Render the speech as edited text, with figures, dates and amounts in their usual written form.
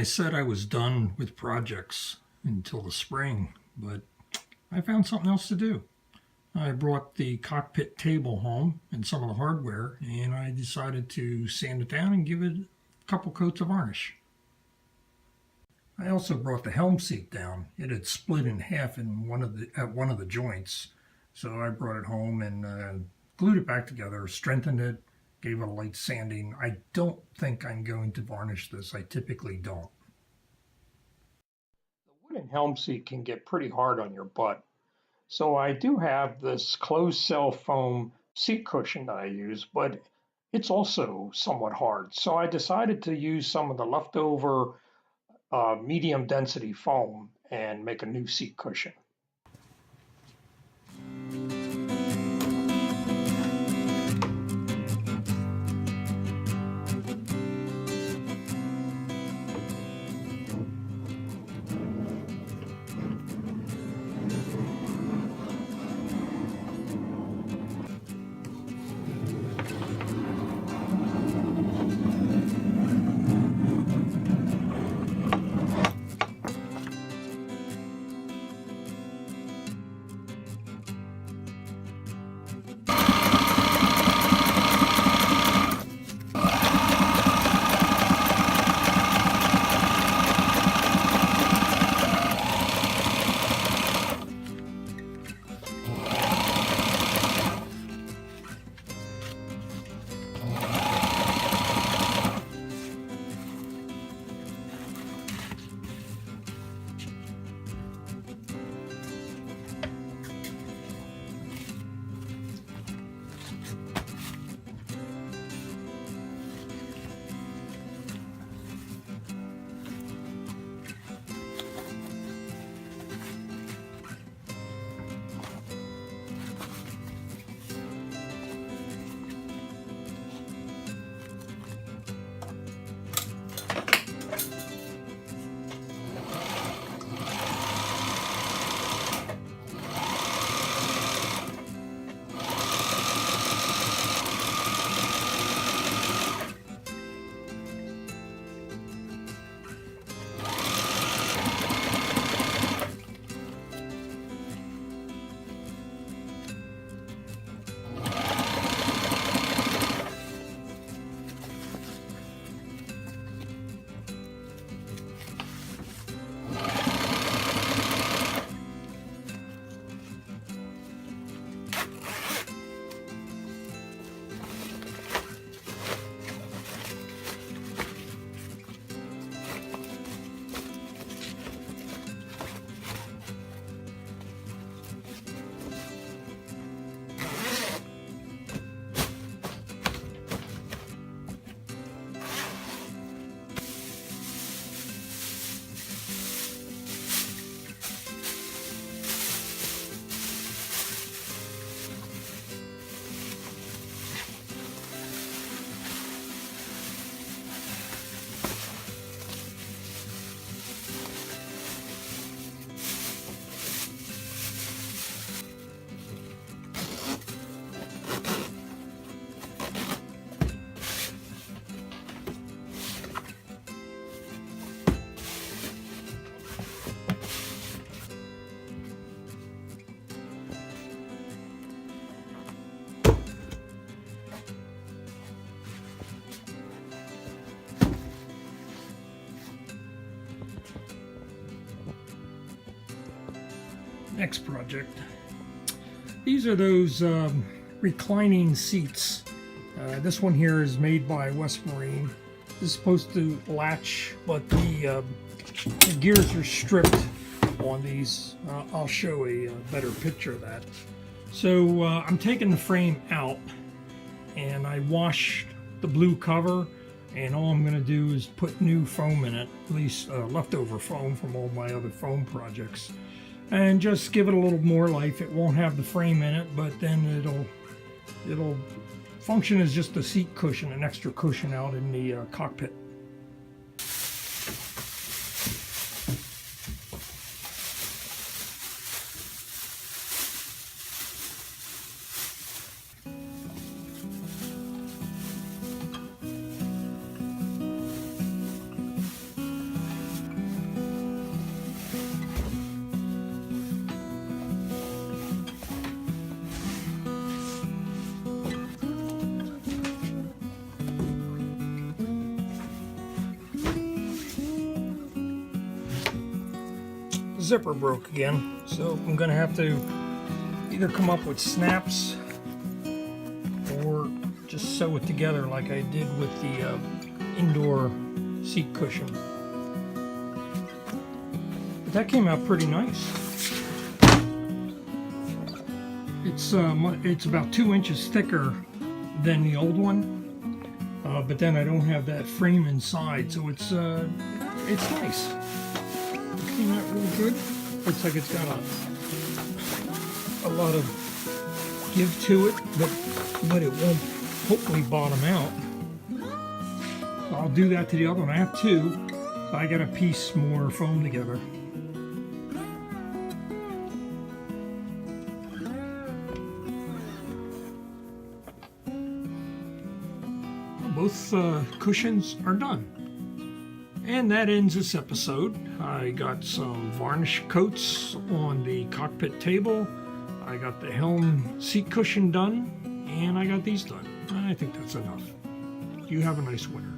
I said I was done with projects until the spring, but I found something else to do. I brought the cockpit table home and some of the hardware, and I decided to sand it down and give it a couple coats of varnish. I also brought the helm seat down. It had split in half at one of the joints, so I brought it home and glued it back together, strengthened it, gave it a light sanding. I don't think I'm going to varnish this. I typically don't. The wooden helm seat can get pretty hard on your butt, so I do have this closed cell foam seat cushion that I use, but it's also somewhat hard. So I decided to use some of the leftover medium density foam and make a new seat cushion. Next project. These are those reclining seats. This one here is made by West Marine. This is supposed to latch, but the gears are stripped on these. I'll show a better picture of that. So I'm taking the frame out, and I washed the blue cover, and all I'm going to do is put new foam in it, at least leftover foam from all my other foam projects, and just give it a little more life. It won't have the frame in it, but then it'll function as just a seat cushion, an extra cushion out in the cockpit. zipper broke again, so I'm gonna have to either come up with snaps or just sew it together like I did with the indoor seat cushion. But that came out pretty nice. It's about 2 inches thicker than the old one, but then I don't have that frame inside, so it's nice. It came out really good. Looks like it's got a lot of give to it, but it won't hopefully bottom out. So I'll do that to the other one. I have two, so I got to piece more foam together. Both cushions are done. And that ends this episode. I got some varnish coats on the cockpit table. I got the helm seat cushion done, and I got these done. I think that's enough. You have a nice winter.